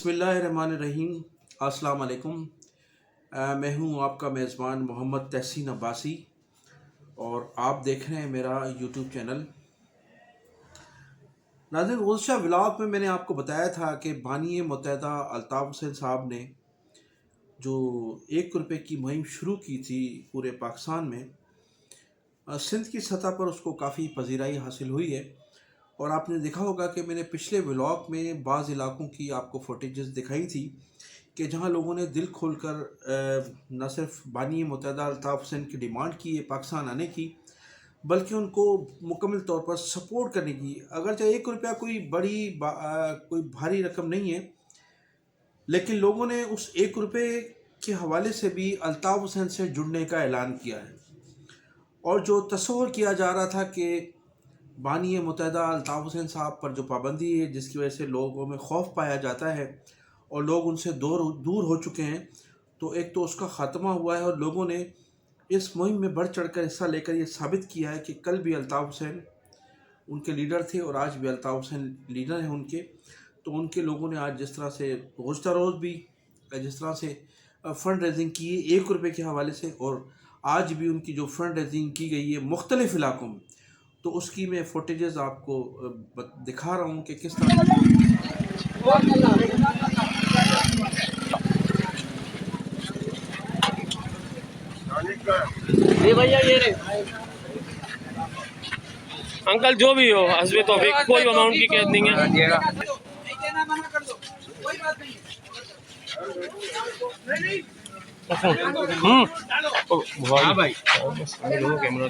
बिस्मिल्लाहिर्रहमानिर्रहीम। अस्सलाम वालेकुम। मैं हूं आपका मेज़बान मोहम्मद तहसीन अब्बासी और आप देख रहे हैं मेरा यूट्यूब चैनल। नाज़रीन, गुज़श्ता व्लॉग में मैंने आपको बताया था कि बानी मुत्तहदा अल्ताफ़ हुसैन साहब ने जो 1 रुपये की मुहिम शुरू की थी पूरे पाकिस्तान में, सिंध की सतह पर उसको काफ़ी पजीराई हासिल हुई है। और आपने देखा होगा कि मैंने पिछले व्लॉग में बाज़ इलाकों की आपको फुटेजेस दिखाई थी कि जहां लोगों ने दिल खोलकर न सिर्फ बानी मुत्तहदा अल्ताफ़ हुसैन की डिमांड की है पाकिस्तान आने की, बल्कि उनको मुकम्मल तौर पर सपोर्ट करने की। अगरचे 1 रुपया कोई भारी रकम नहीं है, लेकिन लोगों ने उस 1 रुपये के हवाले से भी अल्ताफ़ हुसैन से जुड़ने का ऐलान किया है। और जो तस्वर किया जा रहा था कि बानी मुत्तहदा अल्ताफ़ हुसैन साहब पर जो पाबंदी है जिसकी वजह से लोगों में खौफ पाया जाता है और लोग उनसे दूर हो चुके हैं, तो एक तो उसका ख़ात्मा हुआ है और लोगों ने इस मुहिम में बढ़ चढ़ कर हिस्सा लेकर ये साबित किया है कि कल भी अल्ताफ़ हुसैन उनके लीडर थे और आज भी अल्ताफ़ हुसैन लीडर हैं उनके। तो उनके लोगों ने आज जिस तरह से गुज़श्ता रोज़ भी जिस तरह से फ़ंड रेजिंग की है 1 रुपये के हवाले से, और आज भी उनकी जो फ़ंड रेजिंग की गई है मुख्तलिफ़ इलाकों में, तो उसकी मैं फुटेजेस आपको दिखा रहा हूँ कि किस तरह। ये भैया ये रे अंकल जो भी हो हस्बे तौफीक कोई अमाउंट की कैद नहीं है। भाई कैमरा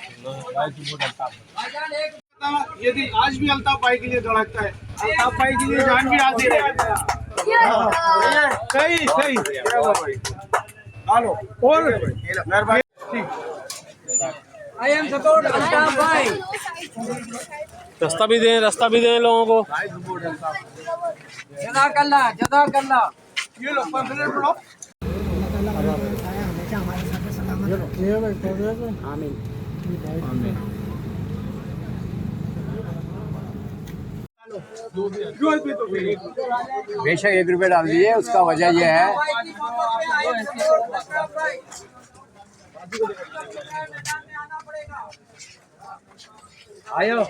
यदि आज भी अल्ताफ भाई के लिए धड़कता है, अल्ताफ भाई के लिए जान भी हाजिर है। सही सही हेलो और मेहरबानी। आई एम सपोर्ट अल्ताफ भाई। रास्ता भी दें लोगों को। जज़ाकल्लाह ये लो पर्सनल पढ़ो। बेशक 1 रुपये डाल दीजिए, उसका वजह यह है आयो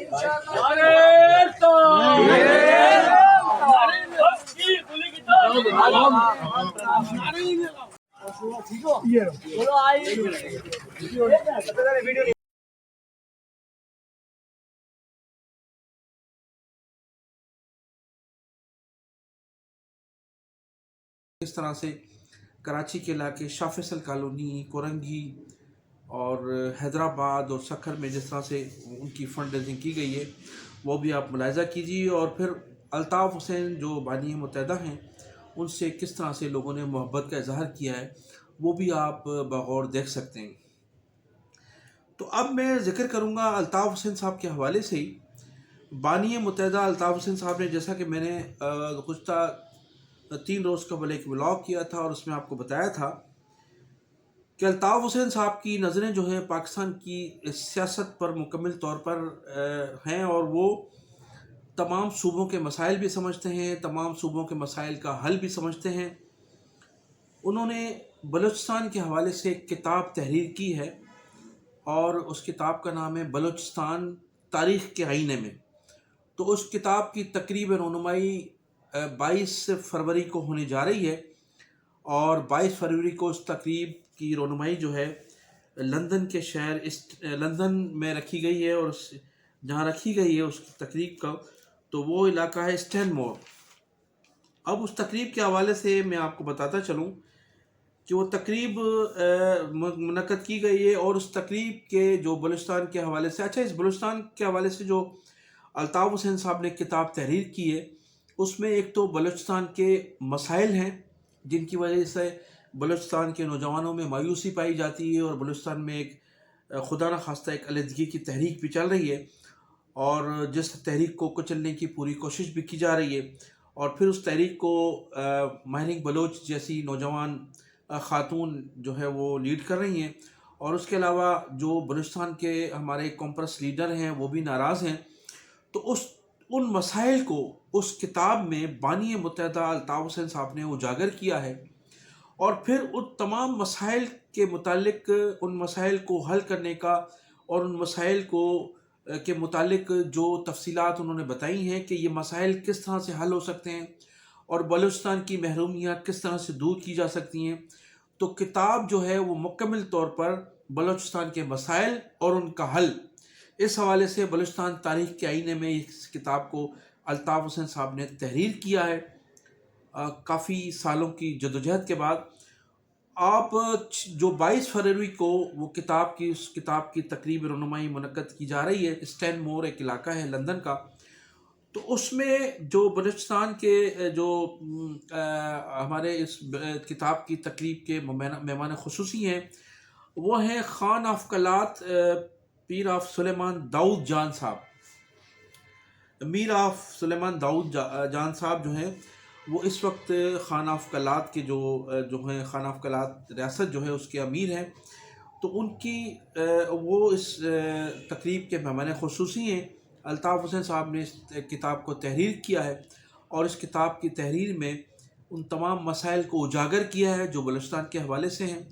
इस तरह से कराची के इलाके शाह फैसल कॉलोनी, कोरंगी और हैदराबाद और सखर में जिस तरह से उनकी फ़ंड रेजिंग की गई है वो भी आप मुलाहिज़ा कीजिए। और फिर अल्ताफ़ हुसैन जो बानी मुत्तहदा हैं उनसे किस तरह से लोगों ने मोहब्बत का इजहार किया है वो भी आप बगौर देख सकते हैं। तो अब मैं ज़िक्र करूँगा अल्ताफ़ हुसैन साहब के हवाले से ही। बानी मुत्तहदा अल्ताफ़ हुसैन साहब ने, जैसा कि मैंने गुज़श्ता 3 रोज़ कबल एक व्लॉग किया था और उसमें आपको बताया था कि अल्ताफ़ हुसैन साहब की नज़रें जो हैं पाकिस्तान की सियासत पर मुकम्मल तौर पर हैं और वो तमाम सूबों के मसाइल भी समझते हैं, तमाम सूबों के मसाइल का हल भी समझते हैं। उन्होंने बलूचिस्तान के हवाले से एक किताब तहरीर की है और उस किताब का नाम है बलूचिस्तान तारीख़ के आईने में। तो उस किताब की तकरीब रौनुमाई 22 फरवरी को होने जा रही है और 22 फरवरी को उस तकरीब की रौनुमाई जो है लंदन के शहर लंदन में रखी गई है। और जहाँ रखी गई है उस तकरीब का, तो वो इलाका है स्टैनमोर। अब उस तकरीब के हवाले से मैं आपको बताता चलूँ कि वो तकरीब मुनक़्क़द की गई है और उस तकरीब के जो बलूचिस्तान के हवाले से, इस बलूचिस्तान के हवाले से जो अल्ताफ़ हुसैन साहब ने किताब तहरीर की है उसमें एक तो बलूचिस्तान के मसाइल हैं जिनकी वजह से बलूचिस्तान के नौजवानों में मायूसी पाई जाती है और बलूचिस्तान में एक खुदा न खास्ता एक अलहदगी की तहरीक भी चल रही है और जिस तहरीक को कुचलने की पूरी कोशिश भी की जा रही है। और फिर उस तहरीक को महरिक बलोच जैसी नौजवान ख़ातून जो है वो लीड कर रही हैं। और उसके अलावा जो बलूचिस्तान के हमारे कॉम्प्रेस लीडर हैं वो भी नाराज़ हैं। तो उस उन मसाइल को उस किताब में बानी मुत्तहदा अल्ताफ़ हुसैन साहब ने उजागर किया है, और फिर उन तमाम मसाइल के मुतालिक उन मसाइल को हल करने का और उन मसाइल को के मुतालिक जो तफसीलात उन्होंने बताई हैं कि ये मसाइल किस तरह से हल हो सकते हैं और बलूचिस्तान की महरूमियाँ किस तरह से दूर की जा सकती हैं। तो किताब जो है वो मुकम्मल तौर पर बलूचिस्तान के मसाइल और उनका हल, इस हवाले से बलूचिस्तान तारीख़ के आईने में इस किताब को अल्ताफ़ हुसैन साहब ने तहरीर किया है। काफ़ी सालों की जदोजहद के बाद आप जो 22 फरवरी को वो उस किताब की तकरीब रनुमाई मुनक्कद की जा रही है। स्टैनमोर एक इलाका है लंदन का, तो उसमें जो बलूचिस्तान के जो हमारे इस किताब की तकरीब के मेहमान खुसूसी हैं वो हैं Khan of Kalat Pir of Suleman Dawood जान साहब। मीर ऑफ सुलेमान दाऊद जान साहब जो हैं वो इस वक्त खान ऑफ कलात के जो हैं खान ऑफ कलात रियासत जो है उसके अमीर हैं। तो उनकी वो इस तकरीब के मेहमान खुसूसी हैं। अल्ताफ़ हुसैन साहब ने इस किताब को तहरीर किया है और इस किताब की तहरीर में उन तमाम मसाइल को उजागर किया है जो बलूचिस्तान के हवाले से हैं,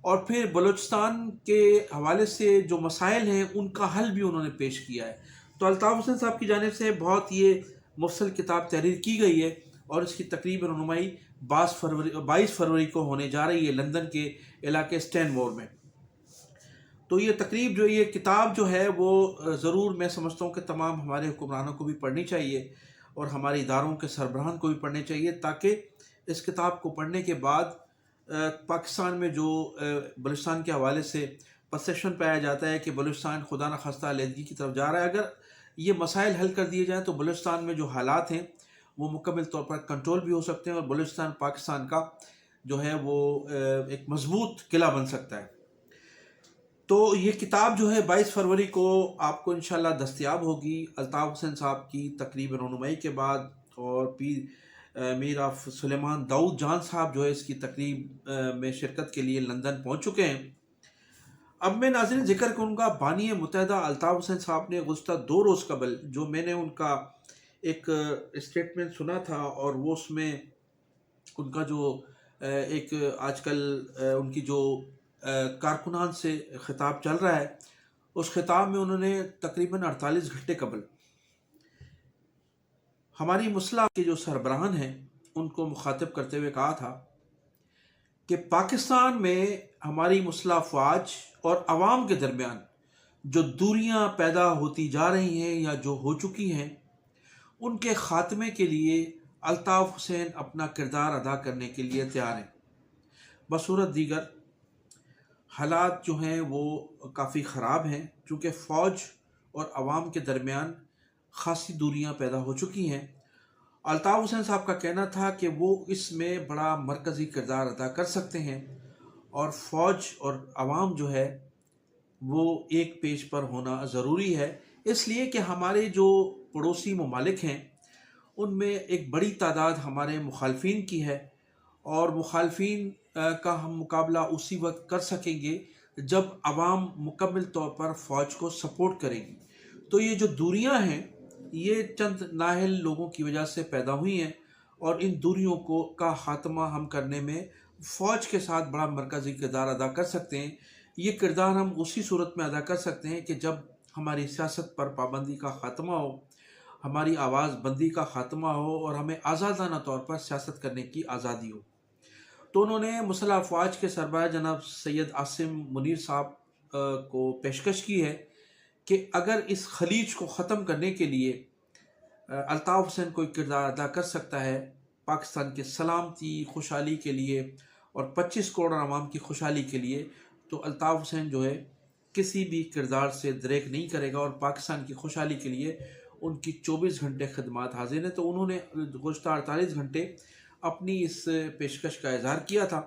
और फिर बलूचिस्तान के हवाले से जो मसाइल हैं उनका हल भी उन्होंने पेश किया है। तो अल्ताफ़ हुसैन साहब की जानिब से बहुत ये मुफस्सल किताब तहरीर की गई है और इसकी तकरीब रनुमाई 22 फरवरी को होने जा रही है लंदन के इलाके स्टैनमोर में। तो ये तकरीब जो ये किताब जो है वो ज़रूर मैं समझता हूँ कि तमाम हमारे हुक्मरानों को भी पढ़नी चाहिए और हमारे इदारों के सरबराहान को भी पढ़नी चाहिए, ताकि इस किताब को पढ़ने के बाद पाकिस्तान में जो बलूचिस्तान के हवाले से परसेप्शन पाया जाता है कि बलूचिस्तान खुदा न खास्ता अलहदगी की तरफ जा रहा है, अगर ये मसाइल हल कर दिए जाएँ तो बलूचिस्तान में जो हालात हैं वो मुकम्मल तौर पर कंट्रोल भी हो सकते हैं और बलूचिस्तान पाकिस्तान का जो है वो एक मजबूत किला बन सकता है। तो ये किताब जो है 22 फरवरी को आपको इंशाल्लाह दस्तयाब होगी अल्ताफ़ हुसैन साहब की तकरीब रनुमाई के बाद, और मीर ऑफ सुलेमान दाऊद जान साहब जो है इसकी तकरीब में शिरकत के लिए लंदन पहुंच चुके हैं। अब मैं नाज़रीन जिक्र करूँगा बानी मुत्तहदा अल्ताफ़ हुसैन साहब ने गुज़श्ता 2 रोज़ कबल जो मैंने उनका एक स्टेटमेंट सुना था, और वो उसमें उनका जो एक आजकल उनकी जो कारकुनान से ख़िताब चल रहा है, उस ख़िताब में उन्होंने तकरीबन 48 घंटे कबल हमारी मुस्लिम के जो सरबराहान हैं उनको मुखातिब करते हुए कहा था कि पाकिस्तान में हमारी मुस्लिम अफवाज और अवाम के दरमियान जो दूरियां पैदा होती जा रही हैं या जो हो चुकी हैं, उनके ख़ात्मे के लिए अल्ताफ़ हुसैन अपना किरदार अदा करने के लिए तैयार हैं। बसूरत दीगर हालात जो हैं वो काफ़ी ख़राब हैं, चूँकि फ़ौज और अवाम के दरमियान ख़ासी दूरियां पैदा हो चुकी हैं। अल्ताफ़ हुसैन साहब का कहना था कि वो इसमें बड़ा मरकज़ी किरदार अदा कर सकते हैं, और फ़ौज और अवाम जो है वो एक पेज पर होना ज़रूरी है, इसलिए कि हमारे जो पड़ोसी ममालिक हैं उनमें एक बड़ी तादाद हमारे मुखालफिन की है, और मुखालफिन का हम मुकाबला उसी वक्त कर सकेंगे जब अवाम मुकम्मल तौर पर फ़ौज को सपोर्ट करेगी। तो ये जो दूरियां हैं ये चंद नाहल लोगों की वजह से पैदा हुई हैं, और इन दूरियों का ख़ात्मा हम करने में फ़ौज के साथ बड़ा मरकज़ी किरदार अदा कर सकते हैं। ये किरदार हम उसी सूरत में अदा कर सकते हैं कि जब हमारी सियासत पर पाबंदी का ख़ात्मा हो, हमारी आवाज़ बंदी का ख़ात्मा हो, और हमें आज़ादाना तौर पर सियासत करने की आज़ादी हो। तो उन्होंने मुस्लिम अफवाज के सरबराह जनाब सैयद आसिम मुनीर साहब को पेशकश की है कि अगर इस खलीज को ख़त्म करने के लिए अल्ताफ़ हुसैन कोई किरदार अदा कर सकता है पाकिस्तान के सलामती खुशहाली के लिए और 25 करोड़ आवाम की खुशहाली के लिए, तो अल्ताफ़ हुसैन जो है किसी भी किरदार से दरेक नहीं करेगा और पाकिस्तान की खुशहाली के लिए उनकी 24 घंटे खदमात हाजिर हैं। तो उन्होंने गुज़श्ता 48 घंटे अपनी इस पेशकश का इज़हार किया था।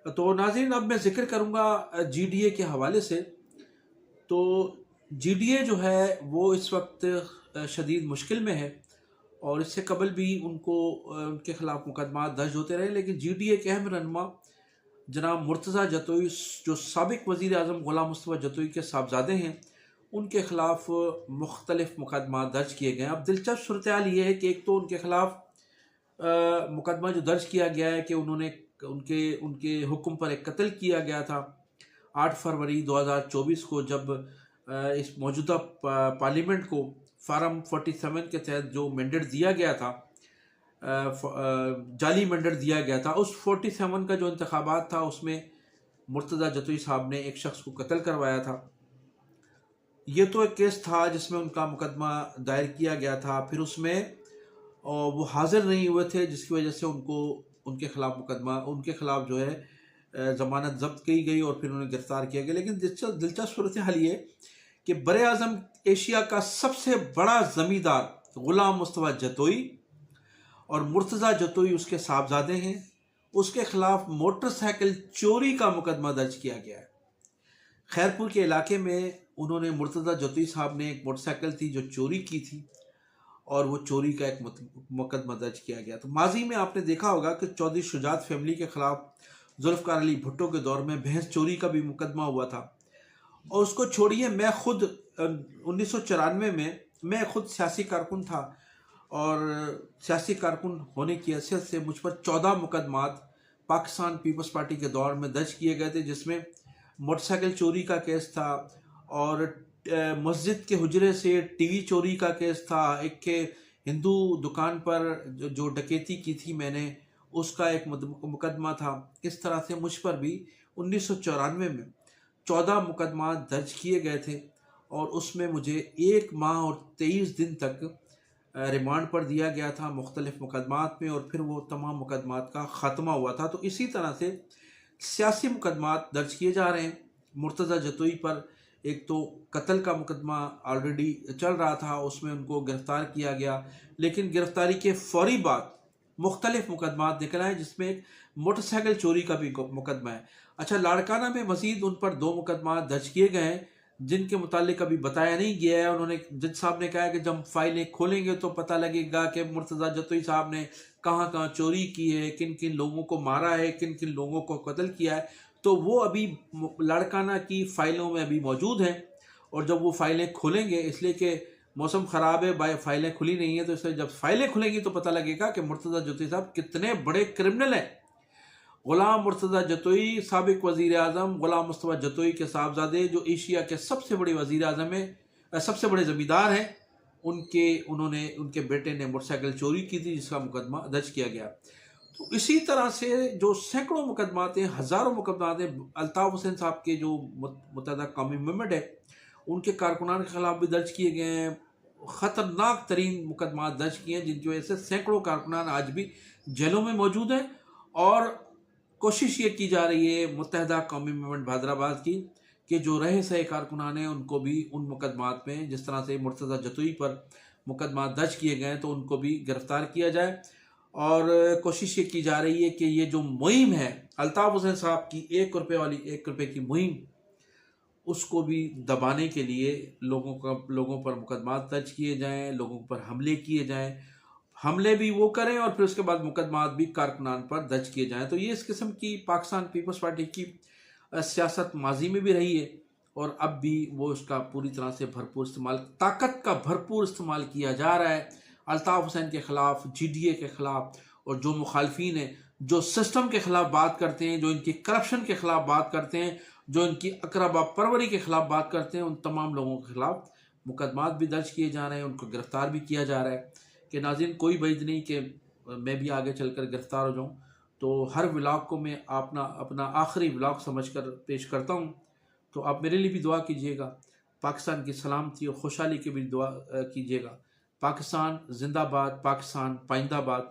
तो नाज़रीन अब मैं ज़िक्र करूँगा GDA के हवाले से। तो GDA जो है वो इस वक्त शदीद मुश्किल में है, और इससे कबल भी उनके ख़िलाफ़ मुकदमा दर्ज होते रहे, लेकिन GDA के अहम रहनुमा जनाब मुर्तज़ा जतोई जो साबिक़ वज़ीर आज़म ग़ुलाम मुस्तफ़ा जतोई के साहबज़ादे हैं, उनके ख़िलाफ़ मुख्तलिफ़ मुकदमा दर्ज किए गए हैं। अब दिलचस्प सूरत हाल ये है कि एक तो उनके ख़िलाफ़ मुकदमा जो दर्ज किया गया है कि उन्होंने उनके उनके हुक्म पर एक कत्ल किया गया था 8 फरवरी 2024 को, जब इस मौजूदा पार्लियामेंट को फार्म 47 के तहत जो मैंडेट दिया गया था, जाली मैंडेट दिया गया था, उस 47 का जो इंतखाबात था उसमें मुर्तज़ा जतोई साहब ने एक शख्स को कत्ल करवाया था। ये तो एक केस था जिसमें उनका मुकदमा दायर किया गया था, फिर उसमें वो हाजिर नहीं हुए थे, जिसकी वजह से उनके खिलाफ जो है ज़मानत जब्त की गई और फिर उन्हें गिरफ्तार किया गया। लेकिन दिलचस्प सूरत हाल ये कि बरे आज़म एशिया का सबसे बड़ा ज़मींदार ग़ुलाम मुस्तफ़ा जतोई और मुर्तज़ा जतोई उसके साहबजादे हैं, उसके ख़िलाफ़ मोटरसाइकिल चोरी का मुकदमा दर्ज किया गया है। खैरपुर के इलाके में उन्होंने मुर्तज़ा जतोई साहब ने एक मोटरसाइकिल थी जो चोरी की थी और वो चोरी का एक मुकदमा दर्ज किया गया। तो माजी में आपने देखा होगा कि चौधरी शुजात फैमिली के ख़िलाफ़ जुल्फ़कार अली भुट्टो के दौर में भैंस चोरी का भी मुकदमा हुआ था। और उसको छोड़िए, मैं खुद 1994 में मैं खुद सियासी कारकुन था और सियासी कारकुन होने की हैसियत से मुझ पर 14 मुकदमात पाकिस्तान पीपल्स पार्टी के दौर में दर्ज किए गए थे, जिसमें मोटरसाइकिल चोरी का केस था और मस्जिद के हुजरे से टीवी चोरी का केस था, एक के हिंदू दुकान पर जो डकैती की थी मैंने, उसका एक मुकदमा था। इस तरह से मुझ पर भी 1994 में 14 मुकदमा दर्ज किए गए थे और उसमें मुझे 1 माह और 23 दिन तक रिमांड पर दिया गया था मुख्तलिफ मुकदमात में, और फिर वो तमाम मुकदमात का ख़ात्मा हुआ था। तो इसी तरह से सियासी मुकदमात दर्ज किए जा रहे हैं। मुर्तज़ा जतोई पर एक तो कत्ल का मुकदमा ऑलरेडी चल रहा था, उसमें उनको गिरफ़्तार किया गया, लेकिन गिरफ़्तारी के फ़ौरी बाद मुख्तलिफ मुकदमात निकल आए, जिसमें एक मोटरसाइकिल चोरी का भी मुकदमा है। अच्छा, लाड़काना में मज़ीद उन पर 2 मुकदमा दर्ज किए गए हैं जिनके मुतालिक अभी बताया नहीं गया है। उन्होंने जज साहब ने कहा है कि जब फाइलें खोलेंगे तो पता लगेगा कि मुर्तज़ा जतोई साहब ने कहाँ कहाँ चोरी की है, किन किन लोगों को मारा है, किन किन लोगों को कत्ल किया है। तो वो अभी लाड़काना की फ़ाइलों में अभी मौजूद हैं और जब वो फ़ाइलें खोलेंगे, इसलिए कि मौसम ख़राब है, फ़ाइलें खुली नहीं है, तो इसलिए जब फ़ाइलें खुलेंगी तो पता लगेगा कि मुर्तज़ा जतोई साहब कितने बड़े क्रिमिनल हैं। ग़ुलाम मुर्तज़ा जतोई साबिक़ वज़ीर आज़म ग़ुलाम मुस्तफ़ा जतोई के साहबजादे, जो एशिया के सबसे बड़े वज़ीर आज़म हैं, सबसे बड़े ज़मींदार हैं, उनके बेटे ने मोटरसाइकिल चोरी की थी जिसका मुकदमा दर्ज किया गया। तो इसी तरह से जो सैकड़ों मुकदमात हैं, हज़ारों मुकदमात हैं। अल्ताफ़ हुसैन साहब के जो मुत्तहदा कौमी मूवमेंट है, उनके कारकुनान के ख़िलाफ़ भी दर्ज किए गए हैं। ख़तरनाक तरीन मुकदमात दर्ज किए हैं जिनकी वजह से सैकड़ों कारकुनान आज भी जेलों में मौजूद हैं और कोशिश ये की जा रही है मुत्तहदा कौमी मूवमेंट हैदराबाद की कि जो रहे सहे कारकुनान हैं उनको भी उन मुकदमात में, जिस तरह से मुर्तज़ा जतोई पर मुकदमा दर्ज किए गए हैं, तो उनको भी गिरफ़्तार किया जाए। और कोशिश ये की जा रही है कि ये जो मुहिम है अल्ताफ़ हुसैन साहब की 1 रुपये की मुहिम, उसको भी दबाने के लिए लोगों पर मुकदमात दर्ज किए जाएँ, लोगों पर हमले किए जाएँ, हमले भी वो करें और फिर उसके बाद मुकदमात भी कारकुनान पर दर्ज किए जाएँ। तो ये इस किस्म की पाकिस्तान पीपल्स पार्टी की सियासत माजी में भी रही है और अब भी वो उसका पूरी तरह से ताकत का भरपूर इस्तेमाल किया जा रहा है अल्ताफ़ हुसैन के ख़िलाफ़, GDA के ख़िलाफ़, और जो मुखालफीन हैं, जो सिस्टम के ख़िलाफ़ बात करते हैं, जो इनकी करप्शन के ख़िलाफ़ बात करते हैं, जो इनकी अकरबा परवरी के ख़िलाफ़ बात करते हैं, उन तमाम लोगों के ख़िलाफ़ मुकदमात भी दर्ज किए जा रहे हैं, उनको गिरफ़्तार भी किया जा रहा है। कि नाज़रीन, कोई वजह नहीं कि मैं भी आगे चलकर गिरफ़्तार हो जाऊँ। तो हर व्लॉग को मैं अपना आखिरी व्लॉग समझकर पेश करता हूँ। तो आप मेरे लिए भी दुआ कीजिएगा, पाकिस्तान की सलामती और खुशहाली की भी दुआ कीजिएगा। पाकिस्तान जिंदाबाद, पाकिस्तान पाइंदाबाद।